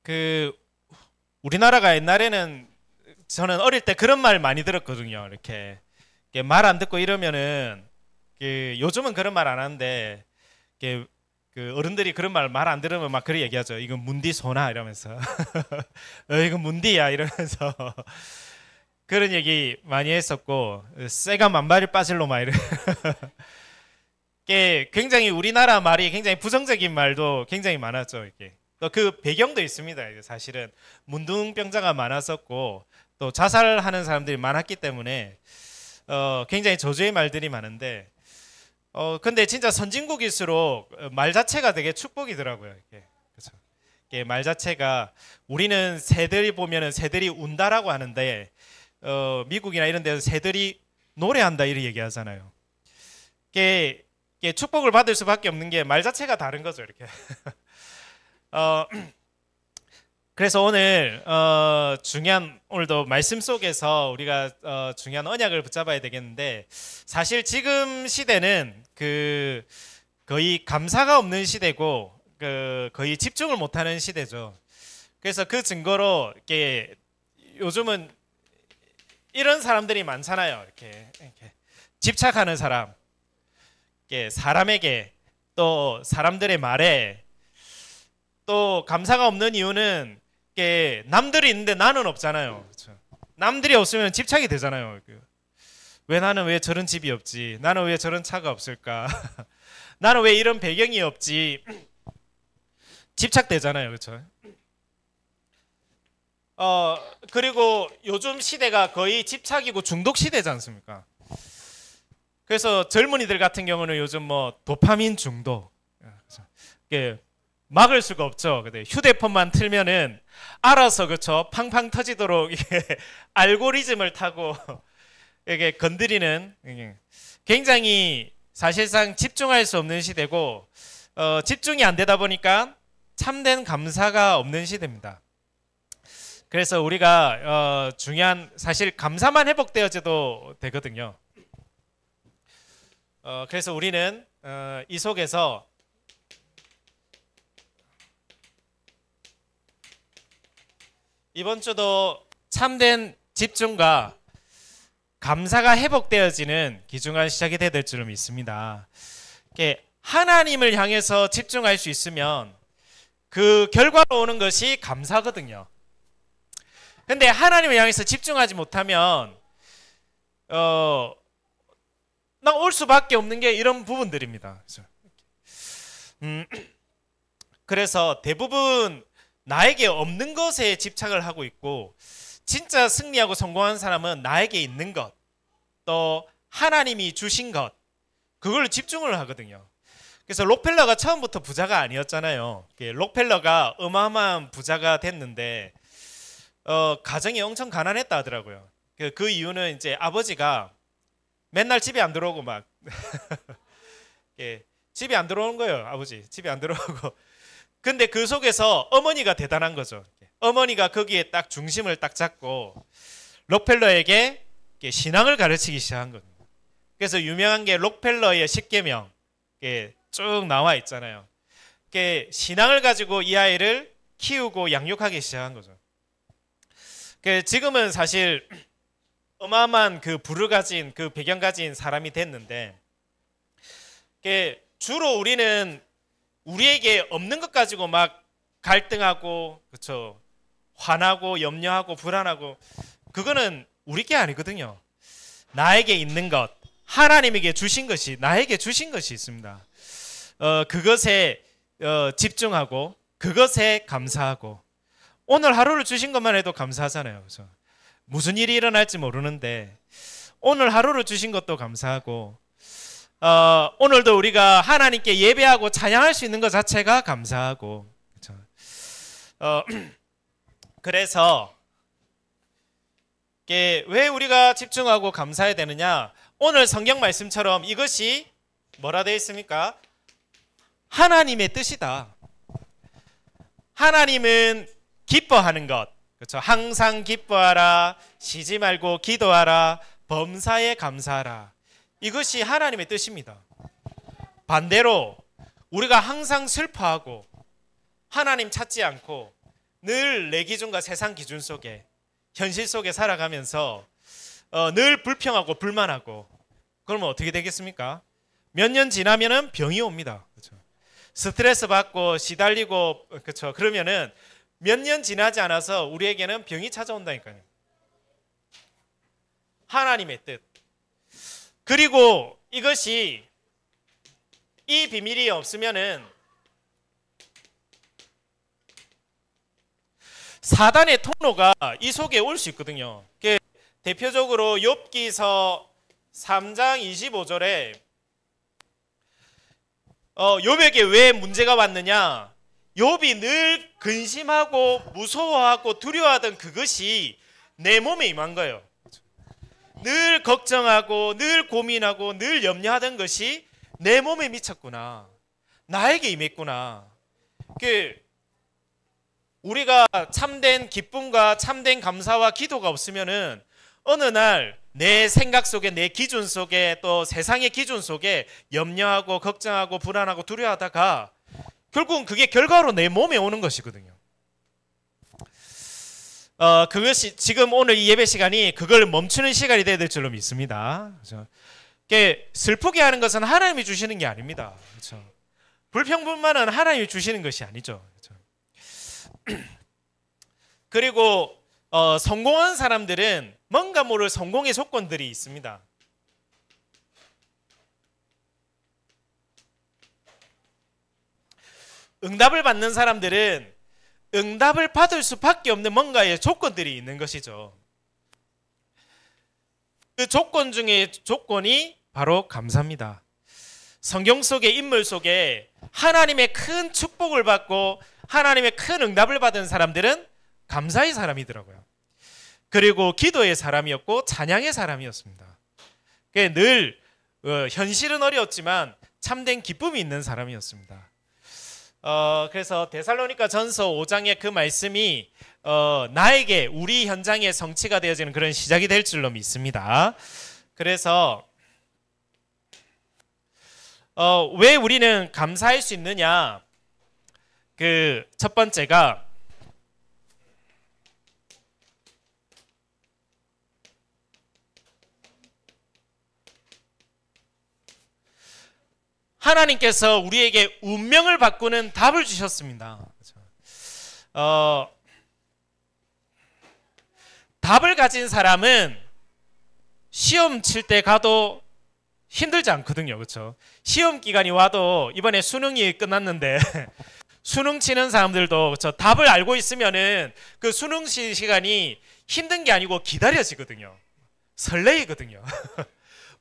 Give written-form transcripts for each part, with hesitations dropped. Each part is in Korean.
그 우리나라가 옛날에는 저는 어릴 때 그런 말 많이 들었거든요. 이렇게 말 안 듣고 이러면은 요즘은 그런 말 안 하는데 그 어른들이 그런 말 안 들으면 막 그렇게 얘기하죠. 이건 문디 소나 이러면서 이건 문디야 이러면서 그런 얘기 많이 했었고 쇠가 만발이 빠질로 막 이래. 굉장히 우리나라 말이 굉장히 부정적인 말도 굉장히 많았죠. 이렇게 또 그 배경도 있습니다. 사실은 문둥병자가 많았었고 또 자살하는 사람들이 많았기 때문에 굉장히 저주의 말들이 많은데 근데 진짜 선진국일수록 말 자체가 되게 축복이더라고요. 이렇게 그렇죠. 이게 말 자체가 우리는 새들이 보면은 새들이 운다라고 하는데 미국이나 이런 데서 새들이 노래한다 이렇게 얘기하잖아요. 이게 축복을 받을 수밖에 없는 게 말 자체가 다른 거죠. 이렇게. 그래서 오늘 오늘도 말씀 속에서 우리가 중요한 언약을 붙잡아야 되겠는데 사실 지금 시대는 거의 감사가 없는 시대고 거의 집중을 못하는 시대죠. 그래서 그 증거로 이렇게 요즘은 이런 사람들이 많잖아요. 이렇게 집착하는 사람, 사람에게 또 사람들의 말에 또 감사가 없는 이유는 남들이 있는데 나는 없잖아요. 그렇죠? 남들이 없으면 집착이 되잖아요. 나는 왜 저런 집이 없지? 나는 왜 저런 차가 없을까? 나는 왜 이런 배경이 없지? 집착되잖아요. 그렇죠? 그리고 요즘 시대가 거의 집착이고 중독 시대지 않습니까? 그래서 젊은이들 같은 경우는 요즘 뭐 도파민 중독, 막을 수가 없죠. 근데 휴대폰만 틀면은 알아서 그렇죠 팡팡 터지도록 알고리즘을 타고 이게 건드리는 굉장히 사실상 집중할 수 없는 시대고 집중이 안 되다 보니까 참된 감사가 없는 시대입니다. 그래서 우리가 중요한 사실 감사만 회복되어져도 되거든요. 그래서 우리는 이 속에서 이번 주도 참된 집중과 감사가 회복되어지는 귀중한 시작이 될 줄 믿습니다. 하나님을 향해서 집중할 수 있으면 그 결과로 오는 것이 감사거든요. 근데 하나님을 향해서 집중하지 못하면 나 올 수밖에 없는 게 이런 부분들입니다. 그래서 대부분 나에게 없는 것에 집착을 하고 있고 진짜 승리하고 성공한 사람은 나에게 있는 것, 또 하나님이 주신 것, 그걸로 집중을 하거든요. 그래서 록펠러가 처음부터 부자가 아니었잖아요. 록펠러가 어마어마한 부자가 됐는데 가정이 엄청 가난했다 하더라고요. 그 이유는 이제 아버지가 맨날 집에 안 들어오고 막 집에 안 들어오는 거예요. 아버지 집에 안 들어오고. 근데 그 속에서 어머니가 대단한 거죠. 어머니가 거기에 딱 중심을 딱 잡고 록펠러에게 신앙을 가르치기 시작한 겁니다. 그래서 유명한 게 록펠러의 10계명 쭉 나와 있잖아요. 신앙을 가지고 이 아이를 키우고 양육하기 시작한 거죠. 지금은 사실 어마어마한 그 부를 가진 그 배경 가진 사람이 됐는데 주로 우리는 우리에게 없는 것 가지고 막 갈등하고 그렇죠 화나고 염려하고 불안하고 그거는 우리 게 아니거든요. 나에게 있는 것 하나님에게 주신 것이 나에게 주신 것이 있습니다. 그것에 집중하고 그것에 감사하고 오늘 하루를 주신 것만 해도 감사하잖아요. 그렇죠? 무슨 일이 일어날지 모르는데 오늘 하루를 주신 것도 감사하고 오늘도 우리가 하나님께 예배하고 찬양할 수 있는 것 자체가 감사하고 그렇죠? 그래서 왜 우리가 집중하고 감사해야 되느냐? 오늘 성경 말씀처럼 이것이 뭐라 되어 있습니까? 하나님의 뜻이다. 하나님은 기뻐하는 것, 그렇죠? 항상 기뻐하라, 쉬지 말고 기도하라, 범사에 감사하라. 이것이 하나님의 뜻입니다. 반대로 우리가 항상 슬퍼하고 하나님 찾지 않고 늘 내 기준과 세상 기준 속에 현실 속에 살아가면서 늘 불평하고 불만하고 그러면 어떻게 되겠습니까? 몇 년 지나면은 병이 옵니다. 그렇죠? 스트레스 받고 시달리고 그렇죠? 그러면은 몇 년 지나지 않아서 우리에게는 병이 찾아온다니까요. 하나님의 뜻. 그리고 이것이 이 비밀이 없으면은 사단의 통로가 이 속에 올 수 있거든요. 대표적으로 욥기서 3장 25절에 욥에게 왜 문제가 왔느냐? 욥이 늘 근심하고 무서워하고 두려워하던 그것이 내 몸에 임한 거예요. 늘 걱정하고 늘 고민하고 늘 염려하던 것이 내 몸에 미쳤구나. 나에게 임했구나. 우리가 참된 기쁨과 참된 감사와 기도가 없으면은 어느 날 내 생각 속에 내 기준 속에 또 세상의 기준 속에 염려하고 걱정하고 불안하고 두려워하다가 결국은 그게 결과로 내 몸에 오는 것이거든요. 그것이 지금 오늘 이 예배 시간이 그걸 멈추는 시간이 되어야 될 줄로 믿습니다. 그렇죠? 슬프게 하는 것은 하나님이 주시는 게 아닙니다. 그렇죠? 불평불만은 하나님이 주시는 것이 아니죠. 그렇죠? 그리고 성공한 사람들은 뭔가 모를 성공의 조건들이 있습니다. 응답을 받는 사람들은 응답을 받을 수밖에 없는 뭔가의 조건들이 있는 것이죠. 그 조건 중에 조건이 바로 감사입니다. 성경 속의 인물 속에 하나님의 큰 축복을 받고 하나님의 큰 응답을 받은 사람들은 감사의 사람이더라고요. 그리고 기도의 사람이었고 찬양의 사람이었습니다. 늘 현실은 어려웠지만 참된 기쁨이 있는 사람이었습니다. 그래서 데살로니가 전서 5장의 그 말씀이 나에게 우리 현장의 성취가 되어지는 그런 시작이 될 줄로 믿습니다. 그래서 왜 우리는 감사할 수 있느냐? 그 첫 번째가 하나님께서 우리에게 운명을 바꾸는 답을 주셨습니다. 답을 가진 사람은 시험 칠 때 가도 힘들지 않거든요. 그렇죠? 시험 기간이 와도 이번에 수능이 끝났는데 수능 치는 사람들도 그렇죠? 답을 알고 있으면은 그 수능 시간이 힘든 게 아니고 기다려지거든요. 설레이거든요.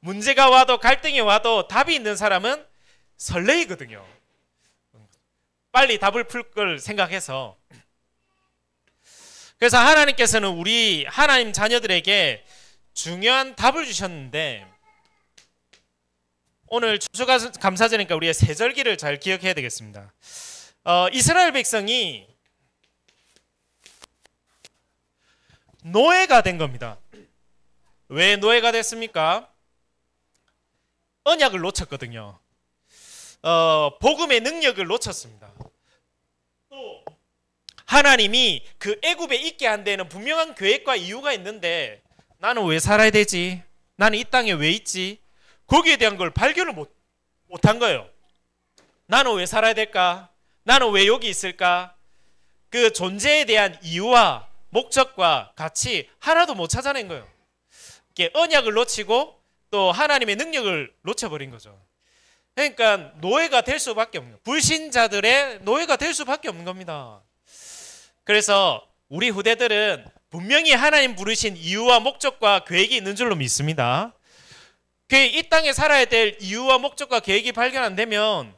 문제가 와도 갈등이 와도 답이 있는 사람은 설레이거든요. 빨리 답을 풀 걸 생각해서. 그래서 하나님께서는 우리 하나님 자녀들에게 중요한 답을 주셨는데 오늘 추수감사절이니까 우리의 세절기를 잘 기억해야 되겠습니다. 이스라엘 백성이 노예가 된 겁니다. 왜 노예가 됐습니까? 언약을 놓쳤거든요. 복음의 능력을 놓쳤습니다. 또 하나님이 그 애굽에 있게 한 데는 분명한 계획과 이유가 있는데 나는 왜 살아야 되지? 나는 이 땅에 왜 있지? 거기에 대한 걸 발견을 못한 거예요. 나는 왜 살아야 될까? 나는 왜 여기 있을까? 그 존재에 대한 이유와 목적과 가치 하나도 못 찾아낸 거예요. 언약을 놓치고 또 하나님의 능력을 놓쳐버린 거죠. 그러니까 노예가 될 수밖에 없는 거예요. 불신자들의 노예가 될 수밖에 없는 겁니다. 그래서 우리 후대들은 분명히 하나님 부르신 이유와 목적과 계획이 있는 줄로 믿습니다. 이 땅에 살아야 될 이유와 목적과 계획이 발견 안 되면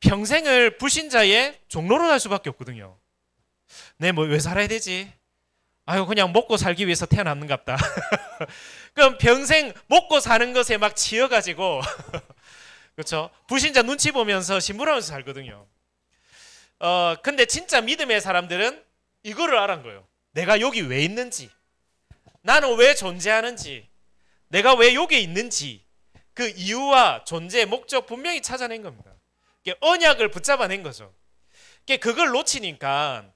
평생을 불신자의 종로로 갈 수밖에 없거든요. 뭐 왜 살아야 되지? 아유 그냥 먹고 살기 위해서 태어났는갑다. 그럼 평생 먹고 사는 것에 막 치여가지고 그렇죠? 불신자 눈치 보면서 심부름하면서 살거든요. 근데 진짜 믿음의 사람들은 이거를 알은 거예요. 내가 여기 왜 있는지, 나는 왜 존재하는지, 내가 왜 여기 있는지 그 이유와 존재의 목적 분명히 찾아낸 겁니다. 언약을 붙잡아낸 거죠. 그걸 놓치니까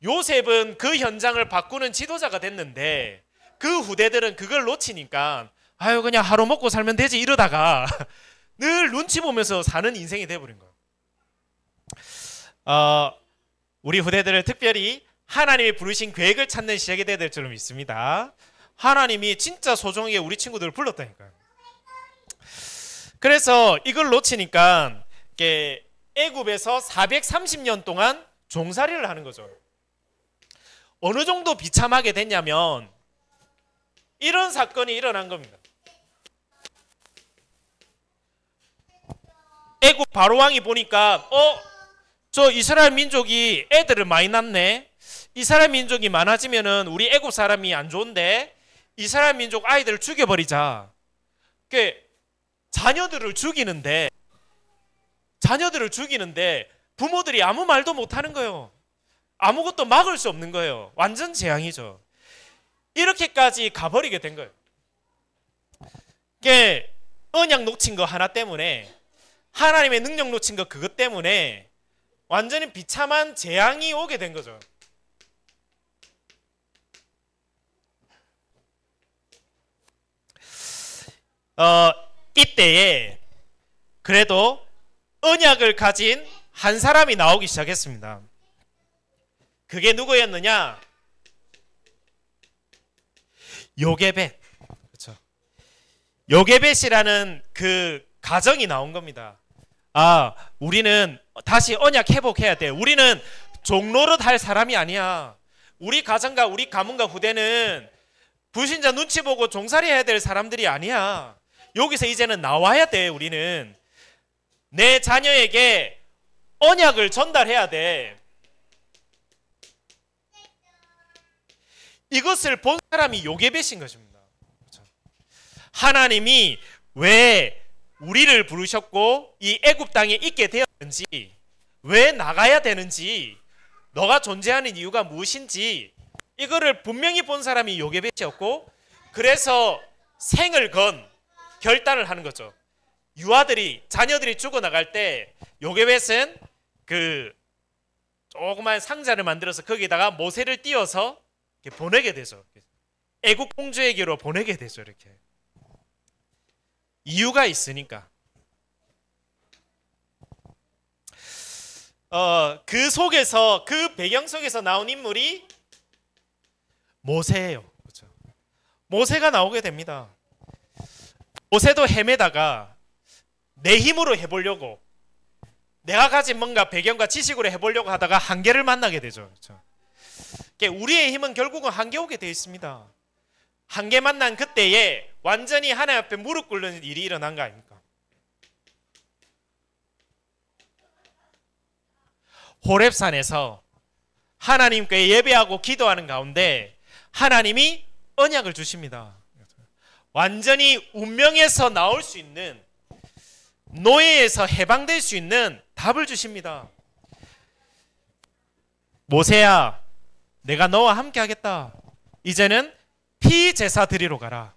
요셉은 그 현장을 바꾸는 지도자가 됐는데 그 후대들은 그걸 놓치니까 아유 그냥 하루 먹고 살면 되지 이러다가 늘 눈치 보면서 사는 인생이 돼버린 거예요. 우리 후대들을 특별히 하나님이 부르신 계획을 찾는 시작이 돼야 될 줄로 믿습니다. 하나님이 진짜 소중하게 우리 친구들을 불렀다니까요. 그래서 이걸 놓치니까 애굽에서 430년 동안 종살이를 하는 거죠. 어느 정도 비참하게 됐냐면 이런 사건이 일어난 겁니다. 애굽 바로왕이 보니까 저 이스라엘 민족이 애들을 많이 낳네. 이스라엘 민족이 많아지면은 우리 애굽 사람이 안 좋은데 이스라엘 민족 아이들을 죽여버리자. 자녀들을 죽이는데 부모들이 아무 말도 못하는 거예요. 아무것도 막을 수 없는 거예요. 완전 재앙이죠. 이렇게까지 가버리게 된 거예요. 언약 놓친 거 하나 때문에, 하나님의 능력 놓친 거 그것 때문에 완전히 비참한 재앙이 오게 된 거죠. 이때에 그래도 언약을 가진 한 사람이 나오기 시작했습니다. 그게 누구였느냐? 요게벳. 그렇죠. 요게벳이라는 그 가정이 나온 겁니다. 우리는 다시 언약 회복해야 돼. 우리는 종노릇 할 사람이 아니야. 우리 가정과 우리 가문과 후대는 불신자 눈치 보고 종살이 해야 될 사람들이 아니야. 여기서 이제는 나와야 돼. 우리는 내 자녀에게 언약을 전달해야 돼. 이것을 본 사람이 요게벳인 것입니다. 그렇죠? 하나님이 왜 우리를 부르셨고 이 애굽 땅에 있게 되었는지, 왜 나가야 되는지, 너가 존재하는 이유가 무엇인지 이거를 분명히 본 사람이 요게벳이었고, 그래서 생을 건 결단을 하는 거죠. 자녀들이 죽어나갈 때 요게벳은 그 조그만 상자를 만들어서 거기다가 모세를 띄워서 이렇게 보내게 되죠. 애국 공주에게로 보내게 되죠. 이렇게 이유가 있으니까. 그 속에서, 그 배경 속에서 나온 인물이 모세예요. 그렇죠? 모세가 나오게 됩니다. 모세도 헤매다가 내 힘으로 해보려고, 내가 가진 뭔가 배경과 지식으로 해보려고 하다가 한계를 만나게 되죠. 그렇죠? 우리의 힘은 결국은 한계 오게 되어 있습니다. 한계 만난 그때에 완전히 하나님 앞에 무릎 꿇는 일이 일어난 거 아닙니까? 호렙산에서 하나님께 예배하고 기도하는 가운데 하나님이 언약을 주십니다. 완전히 운명에서 나올 수 있는, 노예에서 해방될 수 있는 답을 주십니다. 모세야, 내가 너와 함께 하겠다. 이제는 피제사 드리러 가라.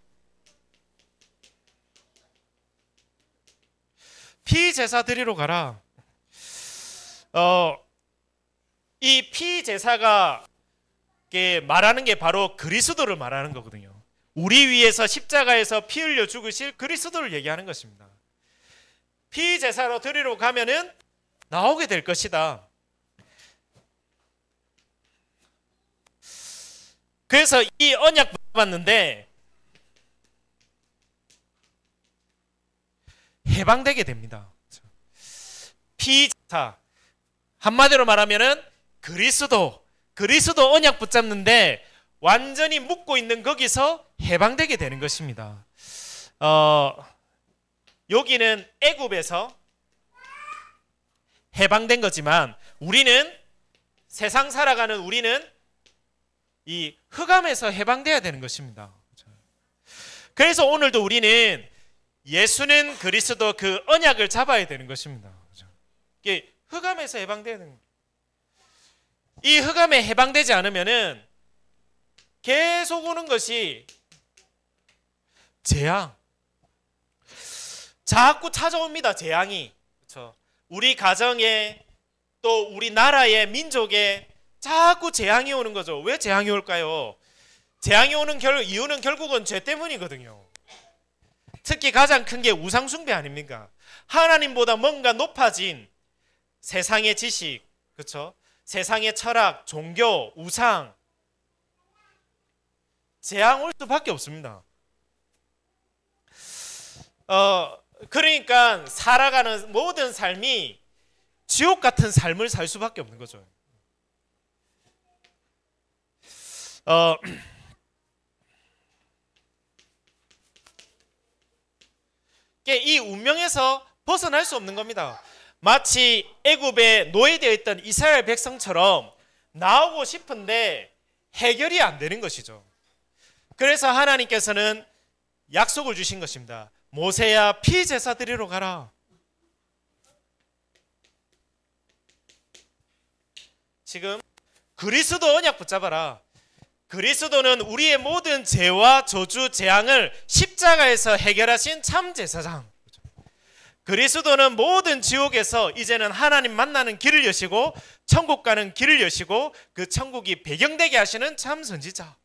피제사 드리러 가라. 이 피제사가 말하는 게 바로 그리스도를 말하는 거거든요. 우리 위해서 십자가에서 피 흘려 죽으실 그리스도를 얘기하는 것입니다. 피제사로 드리러 가면은 나오게 될 것이다. 그래서 이 언약 받았는데 해방되게 됩니다. 피제사, 한마디로 말하면은 그리스도 언약 붙잡는데 완전히 묶고 있는 거기서 해방되게 되는 것입니다. 여기는 애굽에서 해방된 거지만 우리는, 세상 살아가는 우리는 이 흑암에서 해방돼야 되는 것입니다. 그래서 오늘도 우리는 예수는 그리스도 그 언약을 잡아야 되는 것입니다. 이게 흑암에서 해방돼야 되는 거예요. 이 흑암에 해방되지 않으면은 계속 오는 것이 재앙. 자꾸 찾아옵니다. 재앙이. 그렇죠? 우리 가정에, 또 우리 나라의, 민족에 자꾸 재앙이 오는 거죠. 왜 재앙이 올까요? 재앙이 오는 이유는 결국은 죄 때문이거든요. 특히 가장 큰 게 우상 숭배 아닙니까? 하나님보다 뭔가 높아진 세상의 지식, 그렇죠? 세상의 철학, 종교, 우상, 재앙 올 수밖에 없습니다. 그러니까 살아가는 모든 삶이 지옥 같은 삶을 살 수밖에 없는 거죠. 이 운명에서 벗어날 수 없는 겁니다. 마치 애굽에 노예되어 있던 이스라엘 백성처럼 나오고 싶은데 해결이 안 되는 것이죠. 그래서 하나님께서는 약속을 주신 것입니다. 모세야, 피제사 드리러 가라. 지금 그리스도 언약 붙잡아라. 그리스도는 우리의 모든 죄와 저주, 재앙을 십자가에서 해결하신 참 제사장. 그리스도는 모든 지옥에서 이제는 하나님 만나는 길을 여시고 천국 가는 길을 여시고 그 천국이 배경되게 하시는 참 선지자.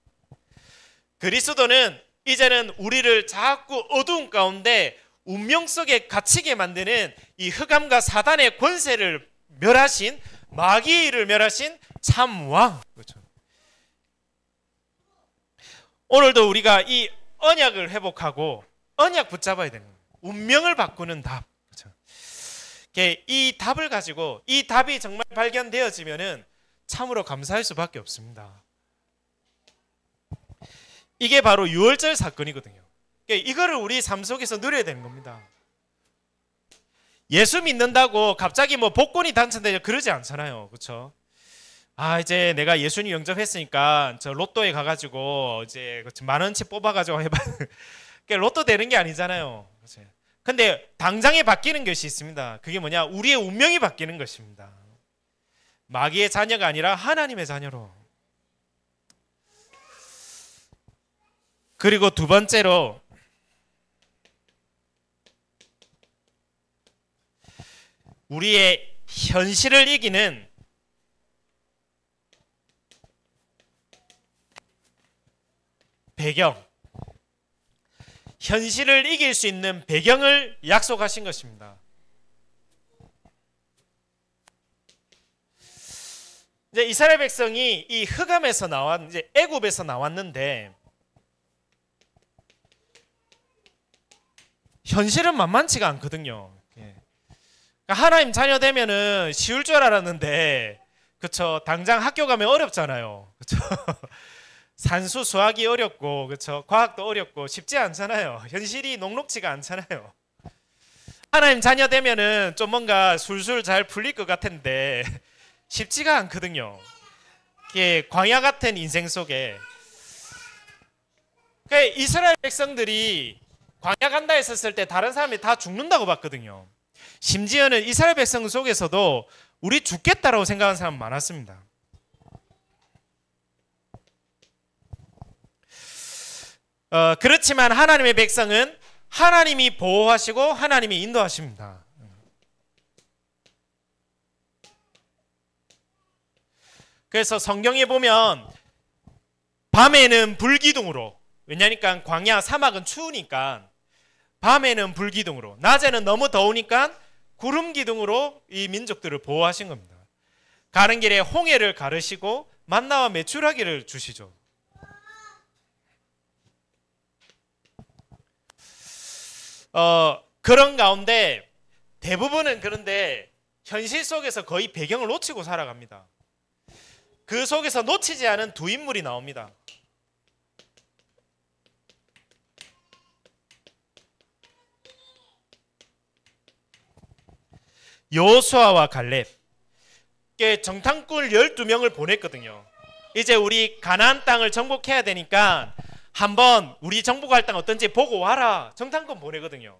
그리스도는 이제는 우리를 자꾸 어두운 가운데 운명 속에 갇히게 만드는 이 흑암과 사단의 권세를 멸하신, 마귀를 멸하신 참 왕. 그렇죠. 오늘도 우리가 이 언약을 회복하고 언약 붙잡아야 되는 거예요. 운명을 바꾸는 답. 그렇죠. 이 답을 가지고 이 답이 정말 발견되어지면은 참으로 감사할 수밖에 없습니다. 이게 바로 유월절 사건이거든요. 이거를 우리 삶 속에서 누려야 되는 겁니다. 예수 믿는다고 갑자기 뭐 복권이 당첨되려 그러지 않잖아요. 그렇죠? 아, 이제 내가 예수님 영접했으니까 저 로또에 가가지고 이제 10,000원치 뽑아가지고 해봐. 로또 되는 게 아니잖아요. 그렇죠? 근데 당장에 바뀌는 것이 있습니다. 그게 뭐냐? 우리의 운명이 바뀌는 것입니다. 마귀의 자녀가 아니라 하나님의 자녀로. 그리고 두 번째로 우리의 현실을 이기는 배경, 현실을 이길 수 있는 배경을 약속하신 것입니다. 이제 이스라엘 백성이 이 흑암에서 이제 애굽에서 나왔는데 현실은 만만치가 않거든요. 하나님 자녀 되면은 쉬울 줄 알았는데, 그렇죠? 당장 학교 가면 어렵잖아요. 그렇죠? 산수 수학이 어렵고, 그렇죠? 과학도 어렵고 쉽지 않잖아요. 현실이 녹록지가 않잖아요. 하나님 자녀 되면은 좀 뭔가 술술 잘 풀릴 것 같은데 쉽지가 않거든요. 이게 광야 같은 인생 속에 이스라엘 백성들이 광야 간다 했었을 때 다른 사람이 다 죽는다고 봤거든요. 심지어는 이스라엘 백성 속에서도 우리 죽겠다라고 생각하는 사람 많았습니다. 그렇지만 하나님의 백성은 하나님이 보호하시고 하나님이 인도하십니다. 그래서 성경에 보면 밤에는 불기둥으로, 왜냐니까 광야 사막은 추우니까 밤에는 불기둥으로, 낮에는 너무 더우니까 구름 기둥으로 이 민족들을 보호하신 겁니다. 가는 길에 홍해를 가르시고 만나와 메추라기를 주시죠. 그런 가운데 대부분은 그런데 현실 속에서 거의 배경을 놓치고 살아갑니다. 그 속에서 놓치지 않은 두 인물이 나옵니다. 여호수아와 갈렙. 정탐꾼 12명을 보냈거든요. 이제 우리 가나안 땅을 정복해야 되니까 한번 우리 정복할 땅 어떤지 보고 와라. 정탐꾼 보내거든요.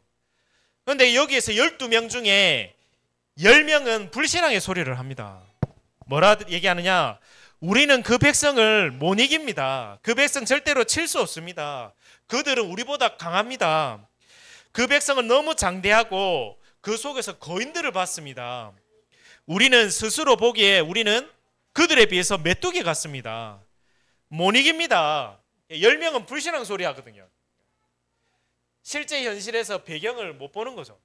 그런데 여기에서 12명 중에 10명은 불신앙의 소리를 합니다. 뭐라 얘기하느냐? 우리는 그 백성을 못 이깁니다. 그 백성 절대로 칠 수 없습니다. 그들은 우리보다 강합니다. 그 백성은 너무 장대하고 그 속에서 거인들을 봤습니다. 우리는 스스로 보기에 우리는 그들에 비해서 메뚜기 같습니다. 못 이깁니다. 10명은 불신앙 소리 하거든요. 실제 현실에서 배경을 못 보는 거죠.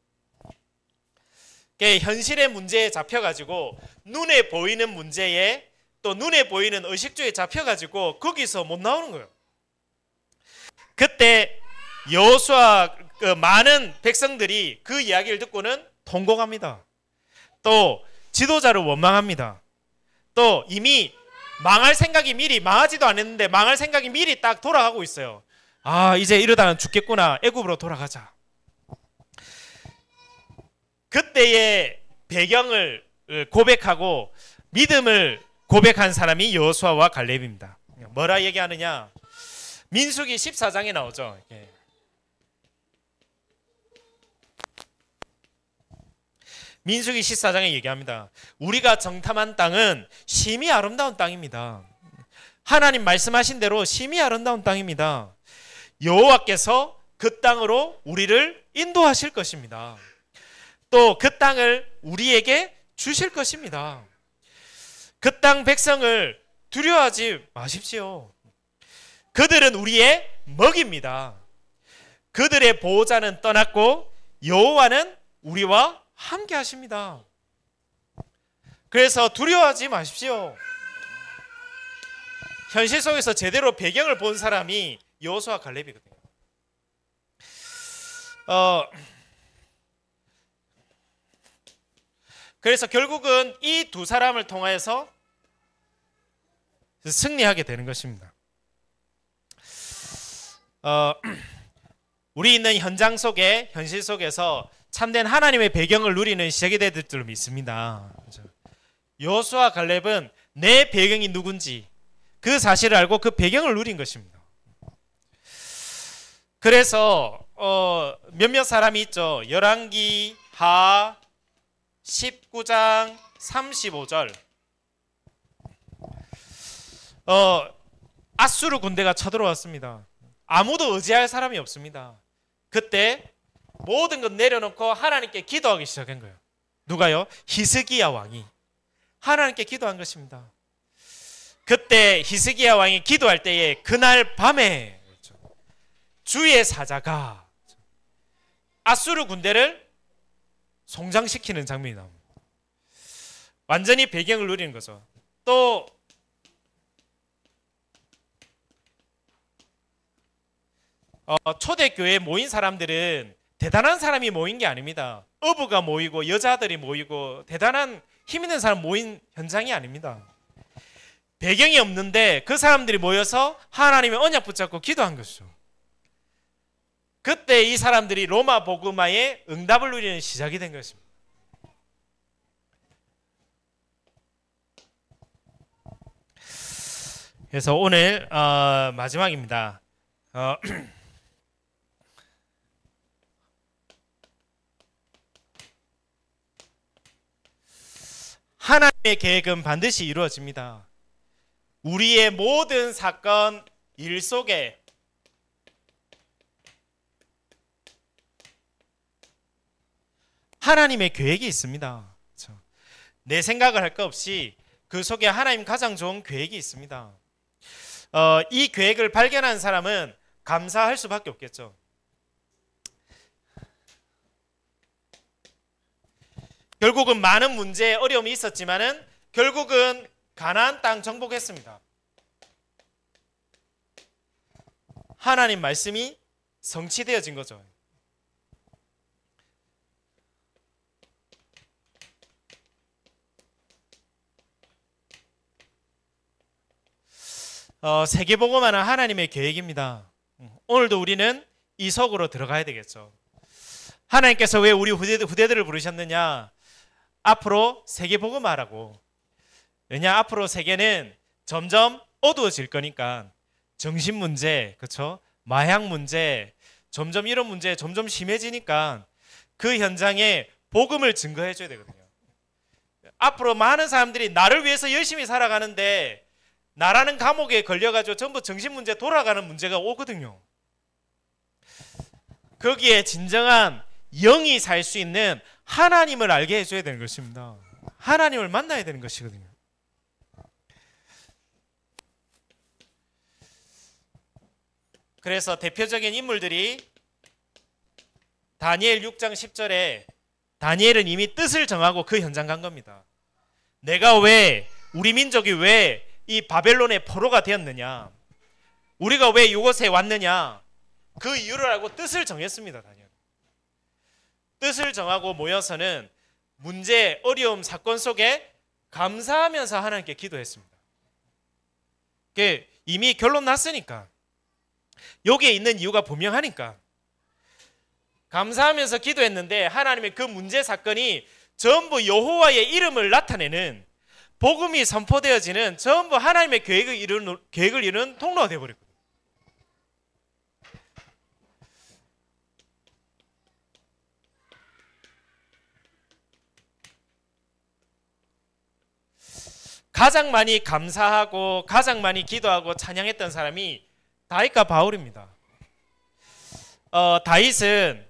현실의 문제에 잡혀가지고 눈에 보이는 문제에 또 눈에 보이는 의식주에 잡혀가지고 거기서 못 나오는 거예요. 그때 여호수아 많은 백성들이 그 이야기를 듣고는 통곡합니다. 또 지도자를 원망합니다. 또 이미 망할 생각이 미리 망하지도 않았는데 망할 생각이 미리 딱 돌아가고 있어요. 아, 이제 이러다는 죽겠구나. 애굽으로 돌아가자. 그때의 배경을 고백하고 믿음을 고백한 사람이 여호수아와 갈렙입니다. 뭐라 얘기하느냐? 민수기 14장에 나오죠. 민수기 14장에 얘기합니다. 우리가 정탐한 땅은 심히 아름다운 땅입니다. 하나님 말씀하신 대로 심히 아름다운 땅입니다. 여호와께서 그 땅으로 우리를 인도하실 것입니다. 또 그 땅을 우리에게 주실 것입니다. 그 땅 백성을 두려워하지 마십시오. 그들은 우리의 먹입니다. 그들의 보호자는 떠났고 여호와는 우리와 함께 하십니다. 그래서 두려워하지 마십시오. 현실 속에서 제대로 배경을 본 사람이 여호수아 갈렙이거든요. 그래서 결국은 이 두 사람을 통하여서 승리하게 되는 것입니다. 우리 있는 현장 속에 현실 속에서 참된 하나님의 배경을 누리는 시작이 될 줄 믿습니다. 여호수아 갈렙은 내 배경이 누군지 그 사실을 알고 그 배경을 누린 것입니다. 그래서 몇몇 사람이 있죠. 열왕기 하 19장 35절 아수르 군대가 쳐들어왔습니다. 아무도 의지할 사람이 없습니다. 그때 모든 것 내려놓고 하나님께 기도하기 시작한 거예요. 누가요? 히스기야 왕이 하나님께 기도한 것입니다. 그때 히스기야 왕이 기도할 때에 그날 밤에 주의 사자가 아수르 군대를 송장시키는 장면이 나옵니다. 완전히 배경을 누리는 거죠. 또 초대교회에 모인 사람들은 대단한 사람이 모인 게 아닙니다. 어부가 모이고 여자들이 모이고 대단한 힘 있는 사람 모인 현장이 아닙니다. 배경이 없는데 그 사람들이 모여서 하나님의 언약 붙잡고 기도한 것이죠. 그때 이 사람들이 로마 복음화의 응답을 누리는 시작이 된 것입니다. 그래서 오늘 마지막입니다. 하나님의 계획은 반드시 이루어집니다. 우리의 모든 사건, 일 속에 하나님의 계획이 있습니다. 그렇죠? 내 생각을 할 것 없이 그 속에 하나님 가장 좋은 계획이 있습니다. 이 계획을 발견한 사람은 감사할 수밖에 없겠죠. 결국은 많은 문제, 어려움이 있었지만은 결국은 가나안 땅 정복했습니다. 하나님 말씀이 성취되어진 거죠. 세계복음화는 하나님의 계획입니다. 오늘도 우리는 이 속으로 들어가야 되겠죠. 하나님께서 왜 우리 후대들을 부르셨느냐? 앞으로 세계복음화라고. 왜냐? 앞으로 세계는 점점 어두워질 거니까 정신 문제, 그렇죠? 마약 문제, 점점 이런 문제 점점 심해지니까 그 현장에 복음을 증거해 줘야 되거든요. 앞으로 많은 사람들이 나를 위해서 열심히 살아가는데 나라는 감옥에 걸려가지고 전부 정신문제 돌아가는 문제가 오거든요. 거기에 진정한 영이 살 수 있는 하나님을 알게 해줘야 되는 것입니다. 하나님을 만나야 되는 것이거든요. 그래서 대표적인 인물들이 다니엘 6장 10절에 다니엘은 이미 뜻을 정하고 그 현장 간 겁니다. 내가 왜, 우리 민족이 왜 이 바벨론의 포로가 되었느냐, 우리가 왜 이곳에 왔느냐, 그 이유를 알고 뜻을 정했습니다. 다니엘 뜻을 정하고 모여서는 문제, 어려움, 사건 속에 감사하면서 하나님께 기도했습니다. 이미 결론 났으니까, 여기에 있는 이유가 분명하니까 감사하면서 기도했는데, 하나님의 그 문제 사건이 전부 여호와의 이름을 나타내는, 복음이 선포되어지는, 전부 하나님의 계획을 이루는 통로가 되어버렸거든요. 가장 많이 감사하고 가장 많이 기도하고 찬양했던 사람이 다윗과 바울입니다. 다윗은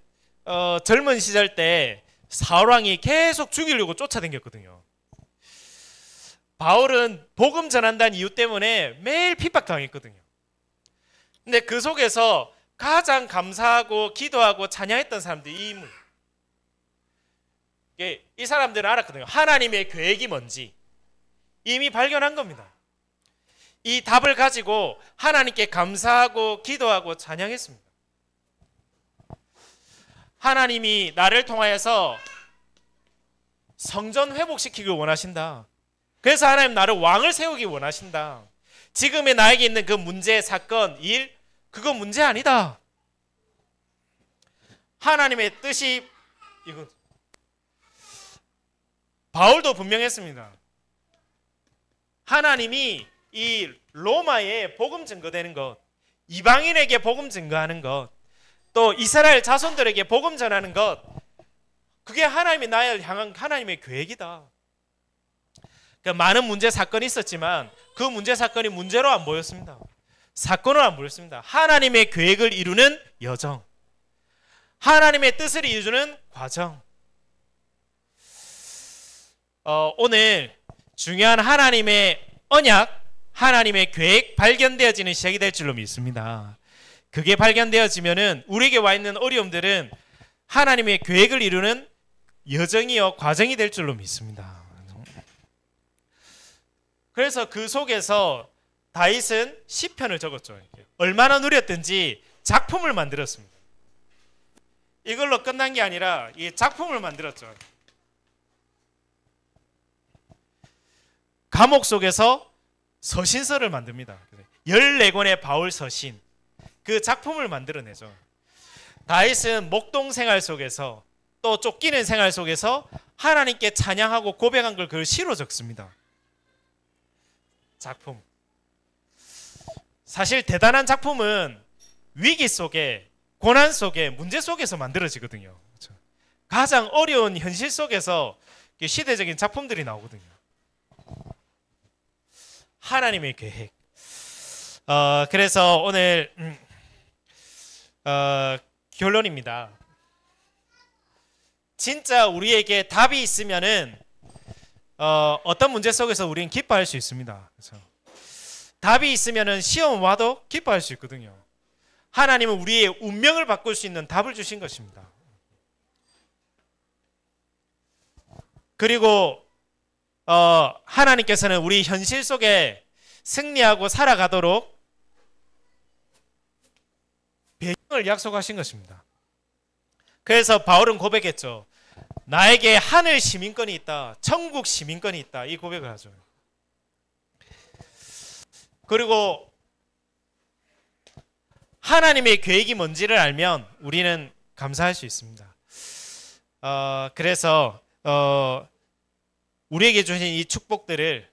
젊은 시절 때 사울왕이 계속 죽이려고 쫓아다녔거든요. 바울은 복음 전한다는 이유 때문에 매일 핍박당했거든요. 근데 그 속에서 가장 감사하고 기도하고 찬양했던 사람들이 이 인물. 이 사람들은 알았거든요. 하나님의 계획이 뭔지 이미 발견한 겁니다. 이 답을 가지고 하나님께 감사하고 기도하고 찬양했습니다. 하나님이 나를 통하여서 성전 회복시키길 원하신다. 그래서 하나님 나를 왕을 세우기 원하신다. 지금의 나에게 있는 그 문제, 사건, 일, 그건 문제 아니다. 하나님의 뜻이 이거. 바울도 분명했습니다. 하나님이 이 로마에 복음 증거되는 것, 이방인에게 복음 증거하는 것, 또 이스라엘 자손들에게 복음 전하는 것, 그게 하나님이 나를 향한 하나님의 계획이다. 많은 문제 사건이 있었지만 그 문제 사건이 문제로 안 보였습니다. 사건으로 안 보였습니다. 하나님의 계획을 이루는 여정, 하나님의 뜻을 이루는 과정. 오늘 중요한 하나님의 언약, 하나님의 계획 발견되어지는 시작이 될 줄로 믿습니다. 그게 발견되어지면은 우리에게 와 있는 어려움들은 하나님의 계획을 이루는 여정이요 과정이 될 줄로 믿습니다. 그래서 그 속에서 다윗은 시편을 적었죠. 얼마나 누렸든지 작품을 만들었습니다. 이걸로 끝난 게 아니라 이 작품을 만들었죠. 감옥 속에서 서신서를 만듭니다. 14권의 바울 서신, 그 작품을 만들어내죠. 다윗은 목동 생활 속에서 또 쫓기는 생활 속에서 하나님께 찬양하고 고백한 걸 그 시로 적습니다. 작품. 사실 대단한 작품은 위기 속에, 고난 속에, 문제 속에서 만들어지거든요. 그렇죠? 가장 어려운 현실 속에서 시대적인 작품들이 나오거든요. 하나님의 계획. 그래서 오늘 결론입니다. 진짜 우리에게 답이 있으면은 어떤 문제 속에서 우리는 기뻐할 수 있습니다. 그렇죠? 답이 있으면은 시험 와도 기뻐할 수 있거든요. 하나님은 우리의 운명을 바꿀 수 있는 답을 주신 것입니다. 그리고 하나님께서는 우리 현실 속에 승리하고 살아가도록 배경을 약속하신 것입니다. 그래서 바울은 고백했죠. 나에게 하늘 시민권이 있다. 천국 시민권이 있다. 이 고백을 하죠. 그리고 하나님의 계획이 뭔지를 알면 우리는 감사할 수 있습니다. 그래서 우리에게 주신 이 축복들을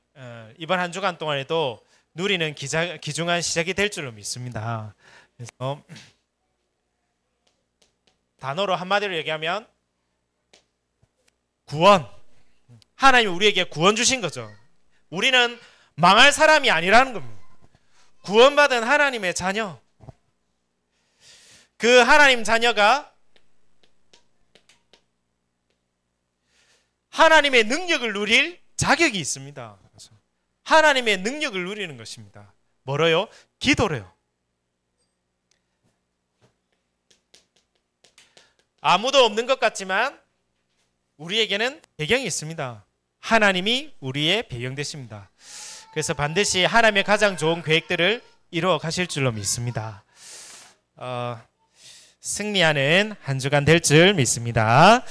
이번 한 주간 동안에도 누리는 귀중한 시작이 될 줄로 믿습니다. 그래서 단어로 한마디로 얘기하면 구원. 하나님이 우리에게 구원 주신 거죠. 우리는 망할 사람이 아니라는 겁니다. 구원받은 하나님의 자녀. 그 하나님 자녀가 하나님의 능력을 누릴 자격이 있습니다. 하나님의 능력을 누리는 것입니다. 뭐로요? 기도로요. 아무도 없는 것 같지만 우리에게는 배경이 있습니다. 하나님이 우리의 배경 되십니다. 그래서 반드시 하나님의 가장 좋은 계획들을 이루어 가실 줄로 믿습니다. 승리하는 한 주간 될 줄 믿습니다.